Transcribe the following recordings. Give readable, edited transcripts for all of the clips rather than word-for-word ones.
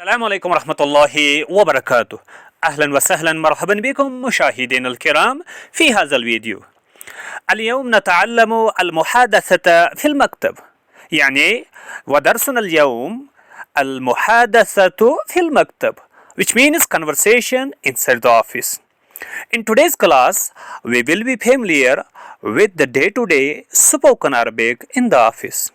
السلام عليكم ورحمة الله وبركاته. أهلا وسهلا مرحبا بكم مشاهدينا الكرام في هذا الفيديو. اليوم نتعلم المحادثة في المكتب، يعني ودرسنا اليوم المحادثة في المكتب which means conversation inside the office. In today's class, we will be familiar with the day-to-day spoken Arabic in the office.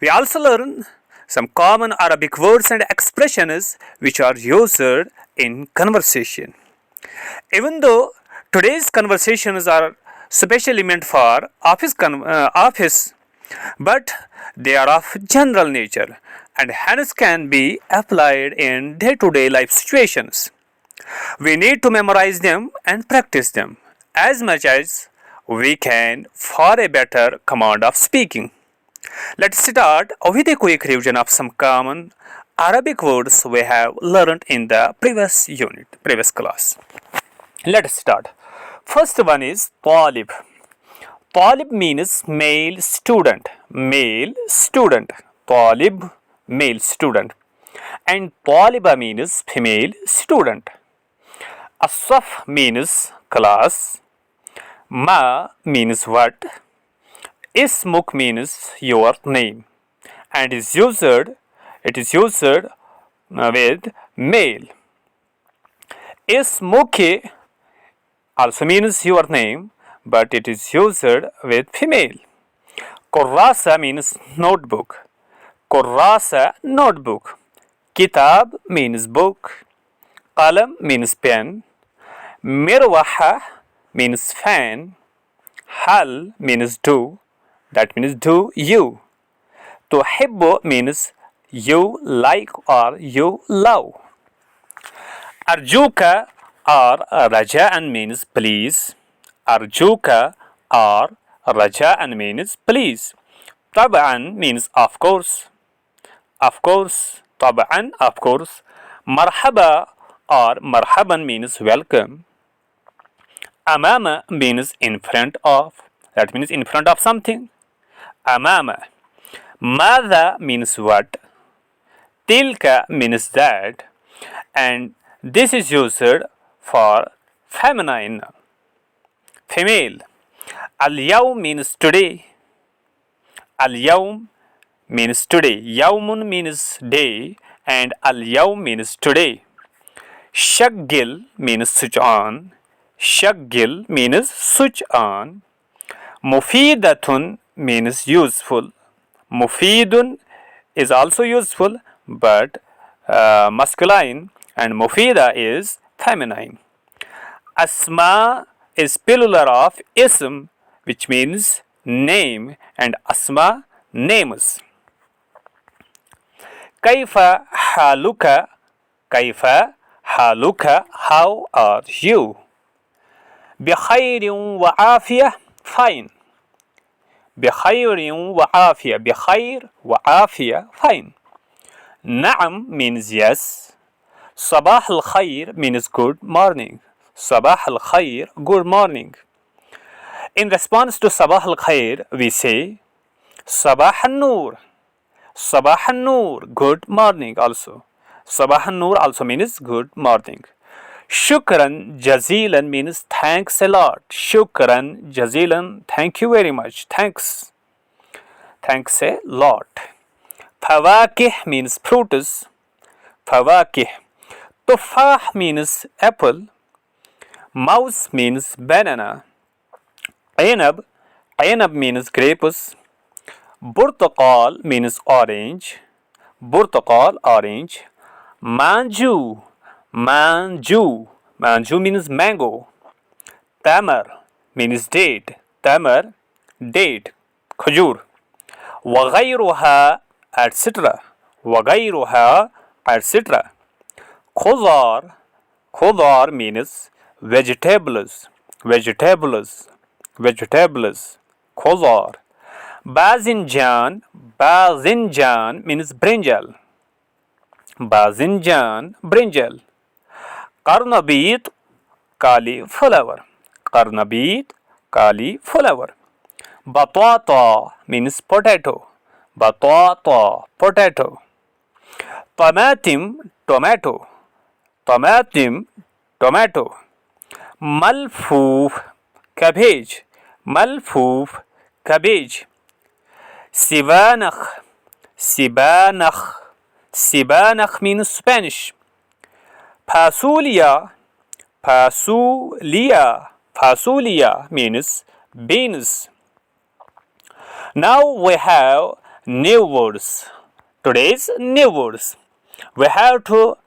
We also learn some common Arabic words and expressions which are used in conversation. Even though today's conversations are specially meant for office, but they are of general nature and hence can be applied in day-to-day life situations. We need to memorize them and practice them as much as we can for a better command of speaking. Let's start with a quick revision of some common Arabic words we have learned in the previous class. Let's start. First one is talib. Talib means male student. Male student. Talib, male student. And taliba means female student. Asaf means class. Ma means what. Ismuk means your name, and it is used with male. Ismuki also means your name, but it is used with female. Kurrasa means notebook. Kurrasa, notebook. Kitab means book. Qalam means pen. Mirwaha means fan. Hal means do. That means do you. Tuhibbu means you like or you love. Arjuka or raja'an means please. Arjuka or raja'an means please. Tab'an means of course. Of course. Tab'an, of course. Marhaba or marhaban means welcome. Amama means in front of. That means in front of something. Amama. Mada means what. Tilka means that. And this is used for feminine. Female. Al-yawm means today. Al-yawm means today. Yawmun means day. And al-yawm means today. Shaggil means switch on. Shaggil means switch on. Mufidatun means useful. Mufidun is also useful, but masculine, and mufida is feminine. Asma is plural of ism, which means name, and asma, names. Kaifa haluka. Kaifa haluka, how are you? Bikhairin wa afiyah, fine. بخير وعافية. بخير وعافية, fine. نعم means yes. صباح الخير means good morning. صباح الخير, good morning. In response to صباح الخير, we say صباح النور. صباح النور, good morning also. صباح النور also means good morning. Shukran jazilan means thanks a lot. Shukran jazilan, thank you very much. Thanks. Thanks a lot. Fawakih means fruits. Fawakih. Tufah means apple. Mouse means banana. Ainab. Ainab means grapes. Burtaqal means orange. Burtaqal, orange. Manju. Manju. Manju means mango. Tamar means date. Tamar, date. Khajur. Waghayruha, etc. Waghayruha, etc. Khudar. Khudar means vegetables. Vegetables. Vegetables. Khudar. Bazinjan. Bazinjan means brinjal. Bazinjan, brinjal. Karnabit, cauliflower. Karnabit, cauliflower. Batata means potato. Batata, potato. Tamatim, tomato, طماطم, tomato. ملفوف, cabbage, ملفوف, cabbage. سبانخ, سبانخ, سبانخ means Spanish. Fasulia, fasulia, fasulia means beans. Now we have new words. Today's new words. We have to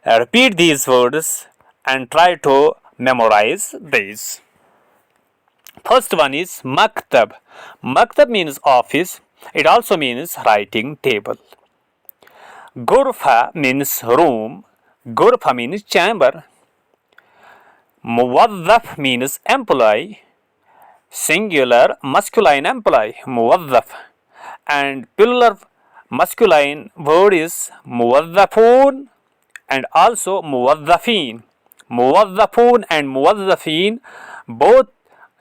repeat these words and try to memorize these. First one is maktab. Maktab means office. It also means writing table. Gurfa means room. Gurfa means chamber. Muwaddaf means employee. Singular masculine employee. Muwaddaf. And plural masculine word is muwaddafun and also muwaddafin. Muwaddafun and muwaddafin, both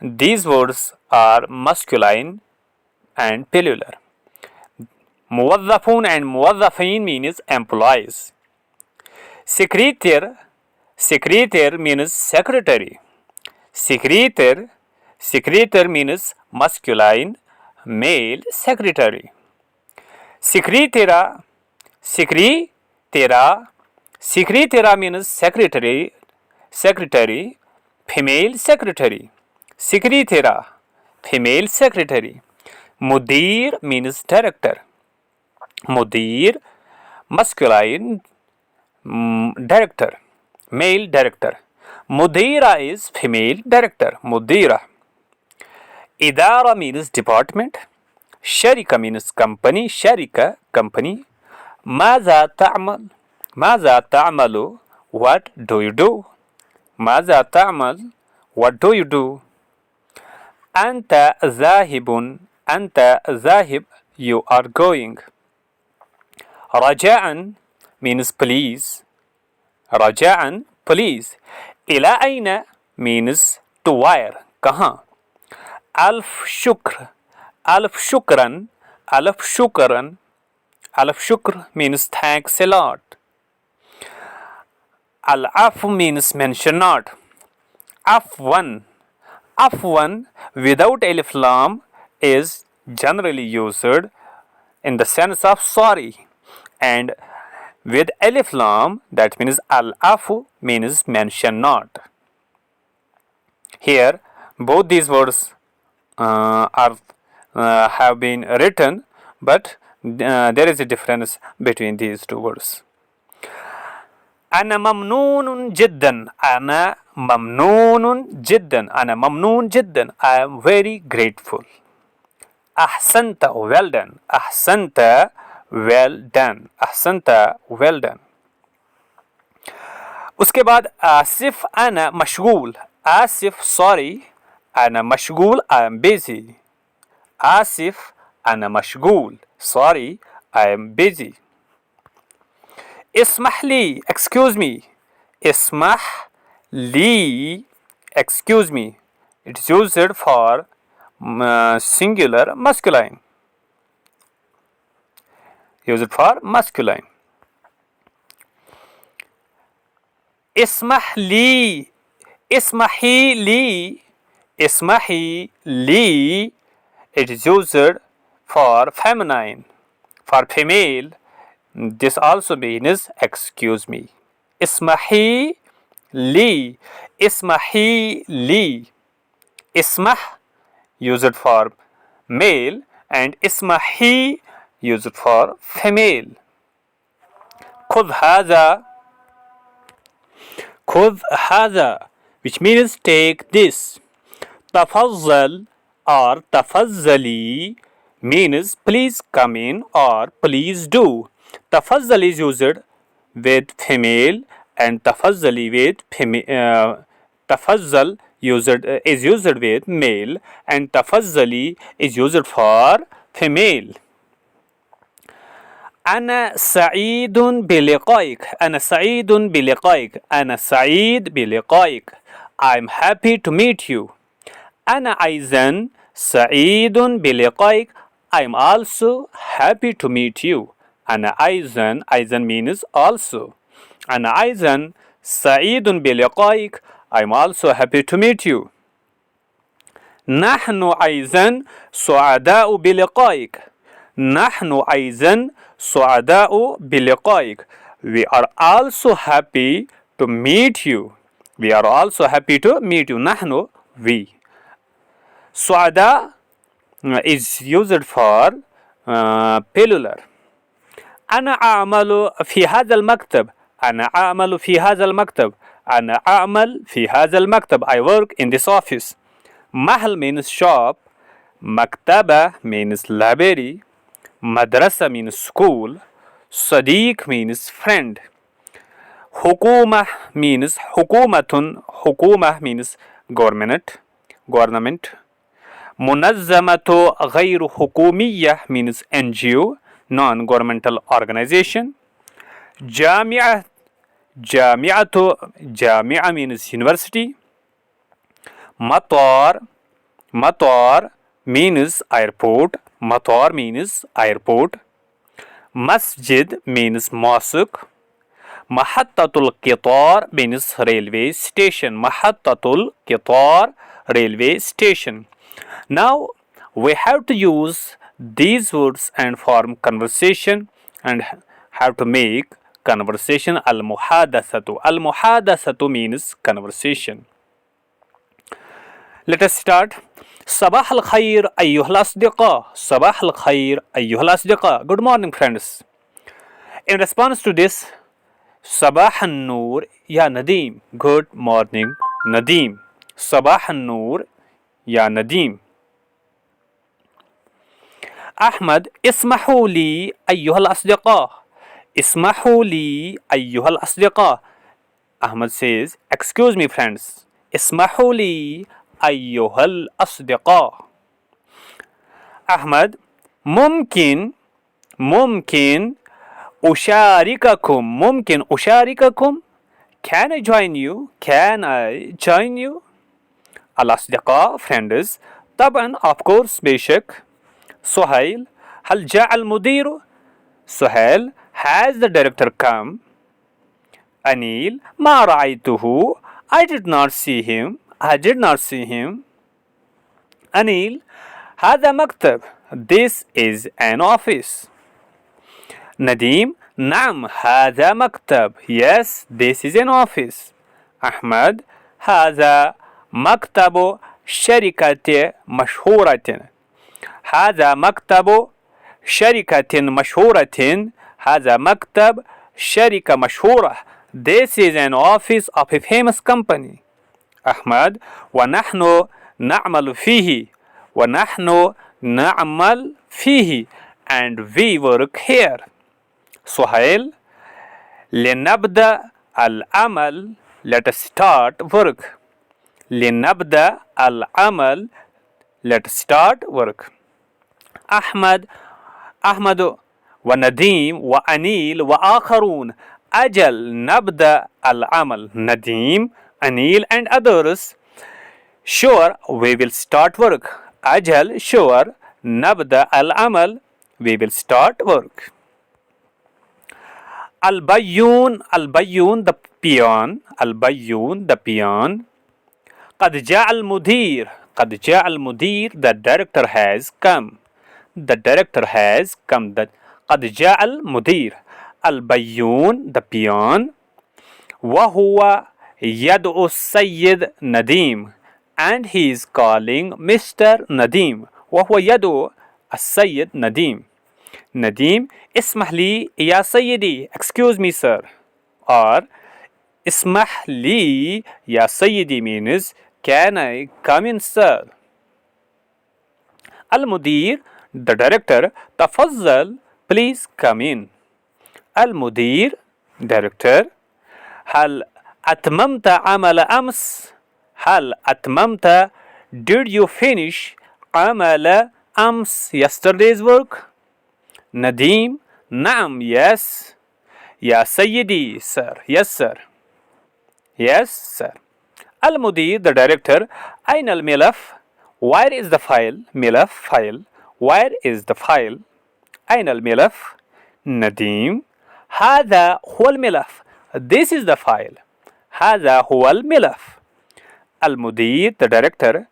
these words are masculine and plural. Muwaddafun and muwaddafin means employees. Secretary, secretary means secretary. Secretary, secretary means masculine, male secretary. Secretera, secretera, secretera means secretary, secretary, female secretary. Secretera, female secretary. Mudir means director. Mudir, masculine, director, male director. Mudira is female director. Mudira. Idara means department. Sharika means company. Sharika, company. Maza ta'mal. Maza ta'malu. What do you do? Maza ta'mal. What do you do? Anta zahibun. Anta zahib. You are going. Raja'an means please. Raja'an, please. Ila aina means to where. Kahan. Alf shukr. Alf shukran. Alf shukran. Alf shukr means thanks a lot. Al-afu means mention not. Afwan. Afwan without alif lam is generally used in the sense of sorry. And with alif lam, that means al-afu means mention not. Here, both these words have been written, but there is a difference between these two words. Ana mamnoon jiddan. Ana mamnoon jiddan. Ana mamnoon jiddan. I am very grateful. Ahsanta, well done. Ahsanta, well done. Ahsanta, well done. उसके बाद Asif ana मशगूल. Asif sorry. Ana mashgul, I am busy. Asif, ana mashgul. Sorry, I am busy. Ismah li, excuse me. Ismah li, excuse me. It is used for singular masculine. Used for masculine. Ismah li, ismahi li. Ismahi li, it is used for feminine. For female, this also means excuse me. Ismahi li, ismahi li. Ismah used for male and ismahi used for female. Khudh hadha, khudh hadha, which means take this. Tafazzal or tafazzali means please come in or please do. Tafazzal is used with female and tafazzali with female. Tafazzal is used with male and tafazzali is used for female. أنا سعيد بلقائك. أنا سعيد بلقائك. أنا سعيد بلقائك. I'm happy to meet you. أنا أيضا سعيد بلقائك. I'm also happy to meet you. أنا أيضا means also. أنا أيضا سعيد بلقائك. I'm also happy to meet you. نحن أيضا سعداء بلقائك. نحن أيضا سعداء بلقائك. We are also happy to meet you. We are also happy to meet you. نحن we. سعداء is used for plural. أنا أعمل في هذا المكتب. أنا أعمل في هذا المكتب. أنا أعمل في هذا المكتب. I work in this office. محل means shop. مكتبة means library. مدرسة means school. صديق means friend. حكومة means حكومة means government. منظمة غير حكومية means NGO, non-governmental organization. جامعة means university. مطار means airport. مسجد means mosque. محطة القطار means railway station. محطة القطار railway station. Now we have to use these words and form conversation and have to make conversation. Al-muhadathatu means conversation. Let us start. صباح الخير أيها الأصدقاء. صباح الخير أيها الأصدقاء. Good morning friends. In response to this, صباح النور يا نديم. Good morning نديم. صباح النور يا نديم. أحمد اسمحوا لي أيها الأصدقاء. اسمحوا لي أيها الأصدقاء. Ahmed says, excuse me friends. اسمحوا لي أيها الأصدقاء. أحمد ممكن أشارككم. Can I join you? الأصدقاء friends. طبعا of course بشك. سهيل هل جاء المدير؟ سهيل has the director come? أنيل ما رأيته. I did not see him. أنيل هذا مكتب. This is an office. نديم نعم هذا مكتب. Yes, this is an office. أحمد هذا مكتب شركة مشهورة. هذا مكتب شركة مشهورة. هذا مكتب شركة مشهورة. This is an office of a famous company. أحمد ونحن نعمل فيه. And we work here. سهيل لنبدأ العمل. Let us start work. لنبدأ العمل. Let us start work. أحمد ونديم وأنيل وآخرون. أجل نبدأ العمل. نديم أنيل and others. Sure, we will start work. أجل sure نبدأ العمل. We will start work. البيون the peon. قد جاء المدير. The director has come. قد جاء المدير. البيون the peon. وهو يدعو السيد نديم. And he is calling Mr. نديم. وهو يدعو السيد نديم. نديم اسمح لي يا سيدي. Excuse me sir. Or اسمح لي يا سيدي means can I come in sir. المدير the director. تفضل please come in. المدير director. هل أتممت عمل أمس؟ did you finish عمل أمس yesterday's work? نديم نعم yes. يا سيدي sir. Yes sir. المدير the director. أين الملف؟ Where is the file? file. Where is the file? أين الملف؟ نديم هذا هو الملف. This is the file. هذا هو الملف. المدير the director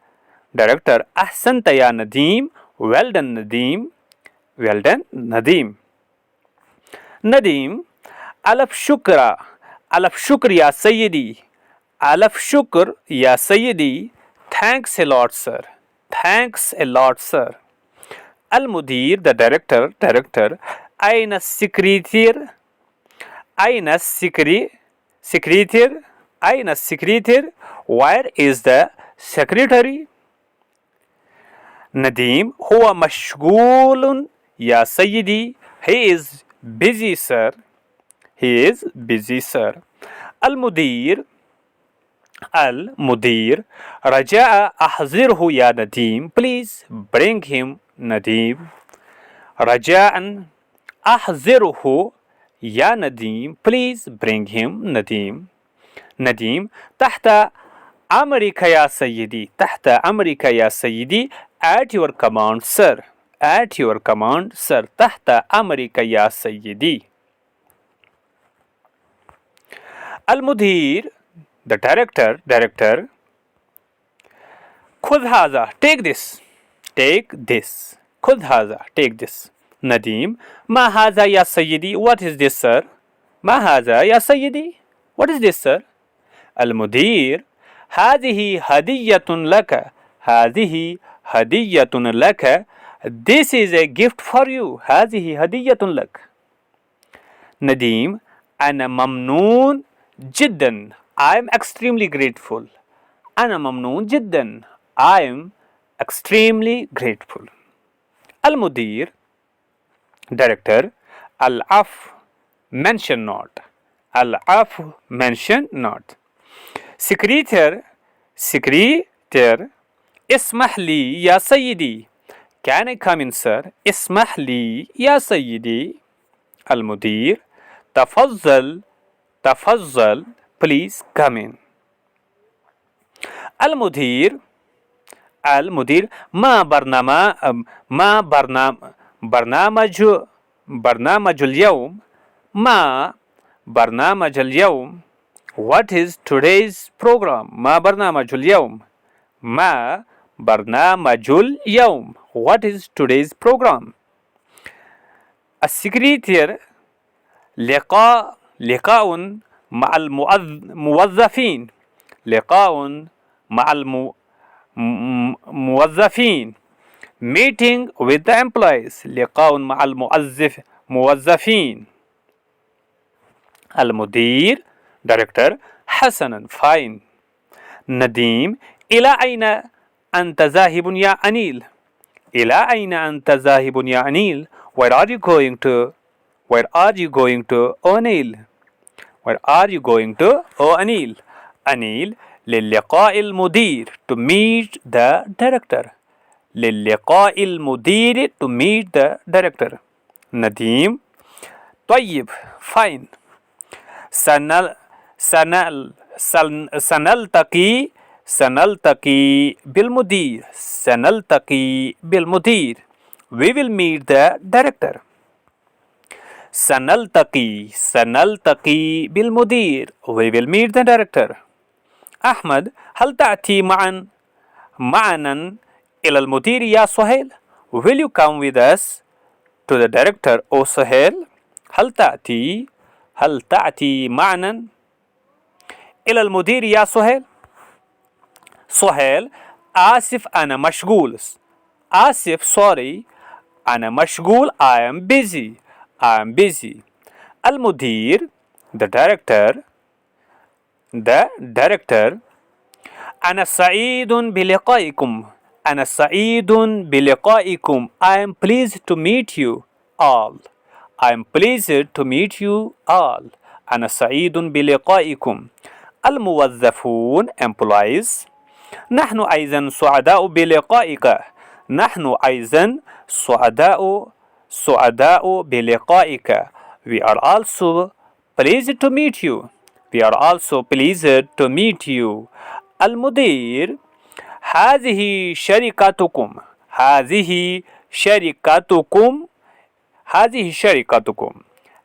أحسنت يا نديم. Well done نديم. Well done نديم. نديم ألف شكر يا سيدي. ألف شكر يا سيدي. Thanks a lot sir. Thanks a lot sir. المدير the director أين السكرتير. أين السكرتير. أين السكرتير. Where is the secretary. نديم هو مشغول يا سيدي. He is busy sir. He is busy sir. المدير رجاء أحضره يا نديم. Please bring him نديم. رجاء أحضره يا نديم. Please bring him نديم. نديم تحت أمرك يا سيدي. تحت أمرك يا سيدي. At your command sir. At your command sir. تحت أمرك يا سيدي. المدير the director خذ هذا. Take this. خذ هذا. Take this. نديم ما هذا يا سيدي. What is this sir. ما هذا يا سيدي. What is this sir. المدير هذه هدية لك. هذه هدية لك. This is a gift for you. هذه هدية لك. نديم أنا ممنون جدا. I am extremely grateful. أنا ممنون جدا. I am extremely grateful. المدير director العفو mention not. العفو mention not. secretary اسمح لي يا سيدي. Can I come in sir. اسمح لي يا سيدي. المدير تفضل please come in. المدير ما برنامج اليوم. ما برنامج اليوم. What is today's program. ما برنامج اليوم. ما برنامج اليوم. What is today's program. السكرتير لقاء مع الموظفين. لقاء مع الموظفين. meeting with the employees. لقاء مع الموظفين. المدير director حسنا fine. نديم إلى أين أنت ذاهب يا أنيل. إلى أين أنت ذاهب يا أنيل. Where are you going to. Where are you going to أنيل. Where are you going to أنيل. أنيل للقاء المدير to meet the director. للقاء المدير to meet the director. نديم طيب fine. سنلتقي بالمدير. سنلتقي بالمدير. We will meet the director. سنلتقي بالمدير. We will meet the director. أحمد هل تأتي معنا إلى المدير يا سهيل. Will you come with us to the director أو سهيل. هل تأتي معنا إلى المدير يا سهيل. سهيل آسف أنا مشغول. آسف sorry أنا مشغول. I am busy. المدير the director أنا سعيد بلقائكم. أنا سعيد بلقائكم. I am pleased to meet you all. I am pleased to meet you all. أنا سعيد بلقائكم. الموظفون employees نحن أيضا سعداء بلقائك. نحن أيضا سعداء بلقائك. We are also pleased to meet you. We are also pleased to meet you. المدير هذه شركتكم. هذه شركتكم.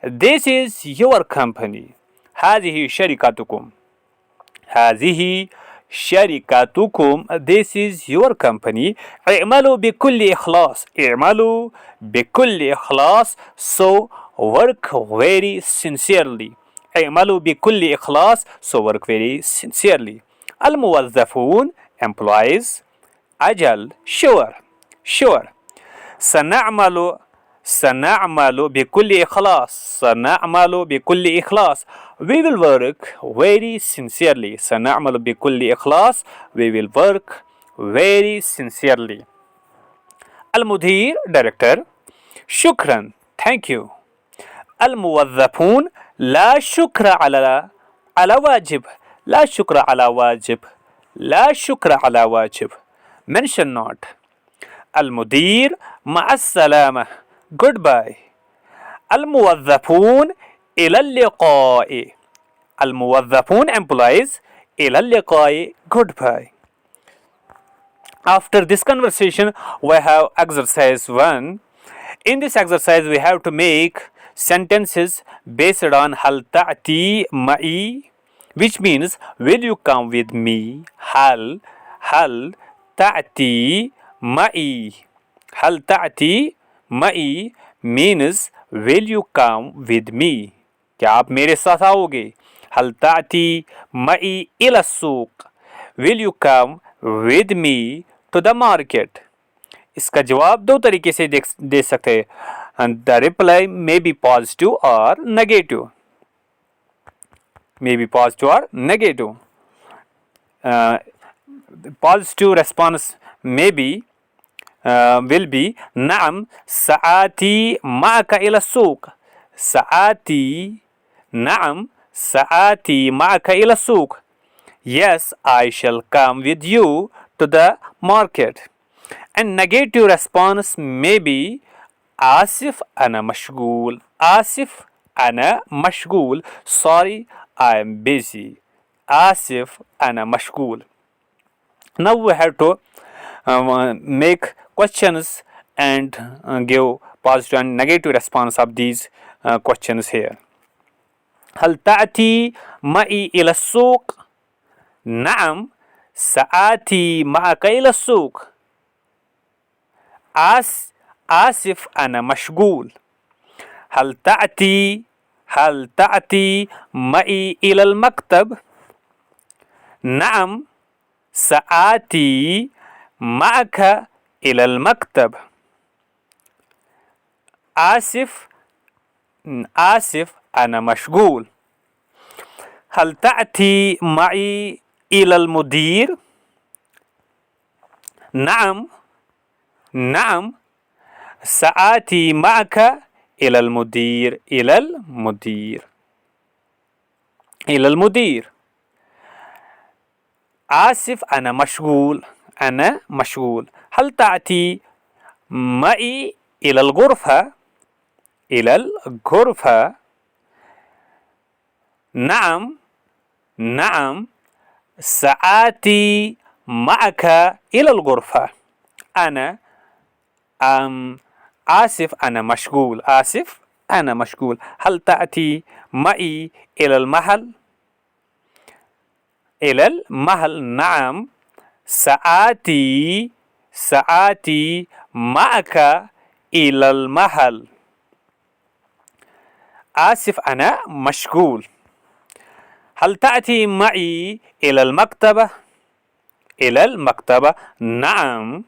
This is your company. هذه شركتكم. هذه شركتكم. This is your company. اعملوا بكل إخلاص. اعملوا بكل إخلاص. So work very sincerely. اعملوا بكل إخلاص. So work very sincerely. الموظفون employees. أجل sure. sure. سنعمل بكل إخلاص. سنعمل بكل إخلاص. We will work very sincerely. سنعمل بكل إخلاص. We will work very sincerely. المدير director. شكرا thank you. الموظفون لا شكر على واجب. لا شكر على واجب. لا شكر على واجب. mention not. المدير مع السلامة goodbye. الموظفون إلى اللقاء. الموظفون employees إلى اللقاء goodbye. After this conversation we have exercise 1. In this exercise we have to make sentences based on هل تأتي معي, which means will you come with me. هل تأتي معي. هل تأتي معي means will you come with me. क्या आप मेरे साथ आओगे. هل تأتي معي إلى السوق. will you come with me to the market. इसका जवाब दो तरीके से दे सकते हैं. The reply may be positive or negative. May be positive or negative. Positive response may be will be نعم سآتي معك إلى السوق. سآتي نعم سآتي معك إلى السوق. Yes, I shall come with you to the market. And negative response may be آسف أنا مشغول. آسف أنا مشغول. Sorry, I am busy. آسف أنا مشغول. Now we have to make questions and give positive and negative response of these questions here. هل تأتي معي إلى السوق؟ نعم سآتي معك إلى السوق. آسف أنا مشغول. هل تأتي معي إلى المكتب؟ نعم سآتي معك إلى المكتب. آسف أنا مشغول. هل تأتي معي إلى المدير؟ نعم سآتي معك إلى المدير. إلى المدير. آسف أنا مشغول. هل تأتي معي إلى الغرفة؟ نعم سآتي معك إلى الغرفة. أنا آسف أنا مشغول. هل تأتي معي إلى المحل؟ نعم سآتي معك إلى المحل. آسف أنا مشغول. هل تأتي معي إلى المكتبة؟ نعم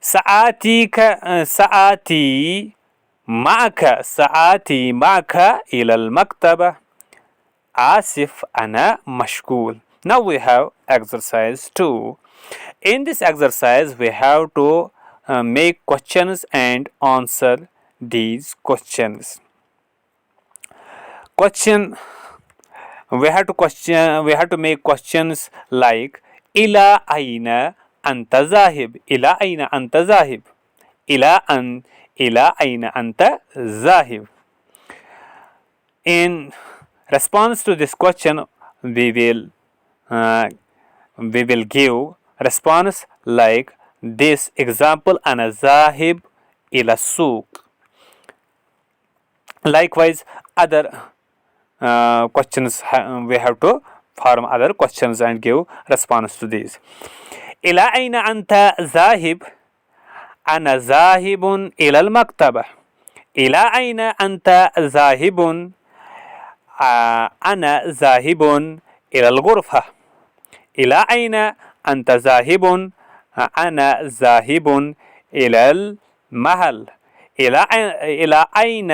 سآتي معك إلى المكتبة. آسف أنا مشغول. Now we have exercise 2. In this exercise we have to make questions and answer these questions. We have to make questions like إلى أين أنت ذاهب. إلى أين أنت ذاهب. In response to this question we will give response like this example. أنا ذاهب إلى السوق. Likewise, other questions we have to form other questions and give response to these. إلى أين أنت ذاهب؟ أنا ذاهب إلى المكتبة. إلى أين أنت ذاهب؟ أنا ذاهب إلى الغرفة. إلى أين أنت ذاهب؟ أنا ذاهب إلى المحل. إلى أين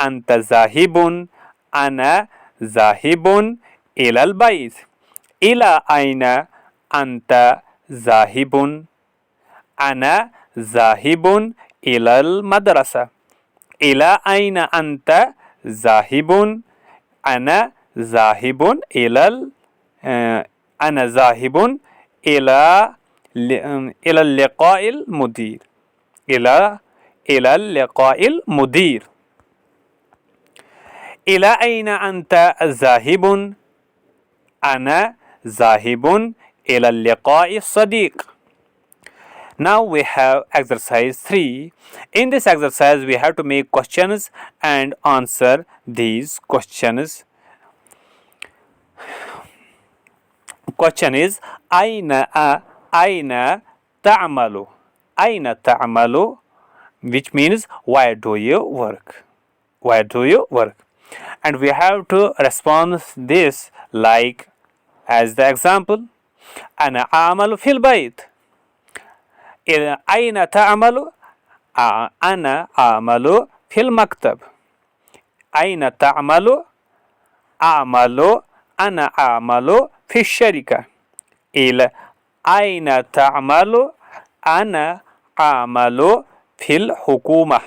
أنت ذاهب؟ أنا ذاهب إلى البيت. إلى أين أنت ذاهب؟ أنا ذاهب إلى المدرسة. إلى أين أنت ذاهب؟ أنا ذاهب إلى أنا ذاهب إلى اللقاء المدير. إلى اللقاء المدير. إلى أين أنت ذاهب؟ أنا ذاهب إلى اللقاء الصديق. Now we have exercise 3. In this exercise we have to make questions and answer these questions. Question is أين تعمل? أين تعمل? Which means where do you work? Where do you work? And we have to respond this like as the example. أنا أعمل في البيت. أين تعمل؟ أنا أعمل في المكتب. أين تعمل؟ أنا أعمل في الشركة. إلى أين تعمل؟ أنا أعمل في الحكومة.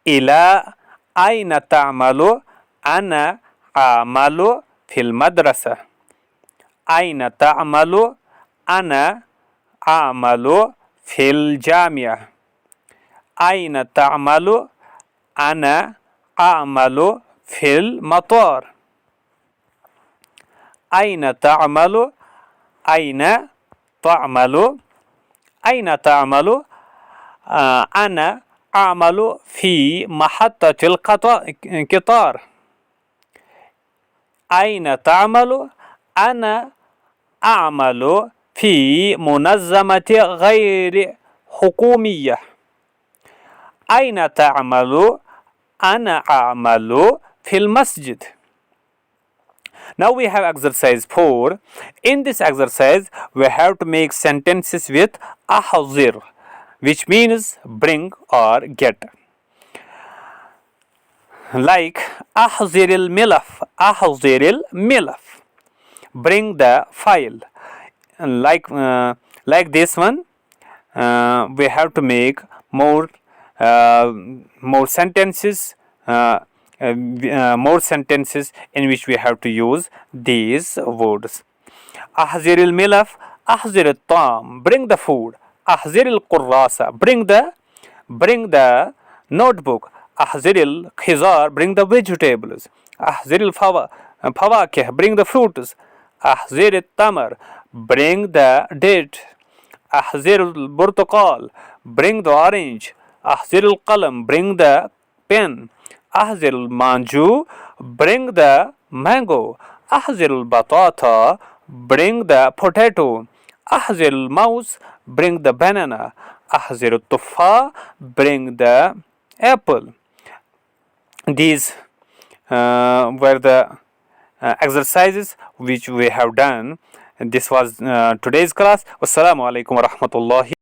إلى أين تعمل؟ أنا أعمل في المدرسة. أين تعمل؟ أنا أعمل في الجامعة. أين تعمل؟ أنا أعمل في المطار. أين تعمل؟ أين تعمل؟ أين تعمل؟ أنا أعمل في محطة القطار. أين تعمل؟ أنا أعمل في منظمة غير حكومية. أين تعمل؟ أنا أعمل في المسجد. Now we have exercise 4. In this exercise we have to make sentences with أحضر, which means bring or get. Like أحضر الملف. أحضر الملف. Bring the file. Like this one, we have to make more sentences. More sentences in which we have to use these words. أحضر الملف. أحضر الطعام. Bring the food. أحضر القراصة. Bring the notebook. أحضر الخضار. Bring the vegetables. أحضر الفواكه. Bring the fruits. أحضر التمر. Bring the date. أحضر البرتقال. Bring the orange. أحضر القلم. Bring the pen. أحضر المانجو. Bring the mango. أحضر البطاطا. Bring the potato. أحضر الموز. Bring the banana. أحضر التفاح. Bring the apple. These were the exercises which we have done. This was today's class. Wassalamu alaikum wa rahmatullahi.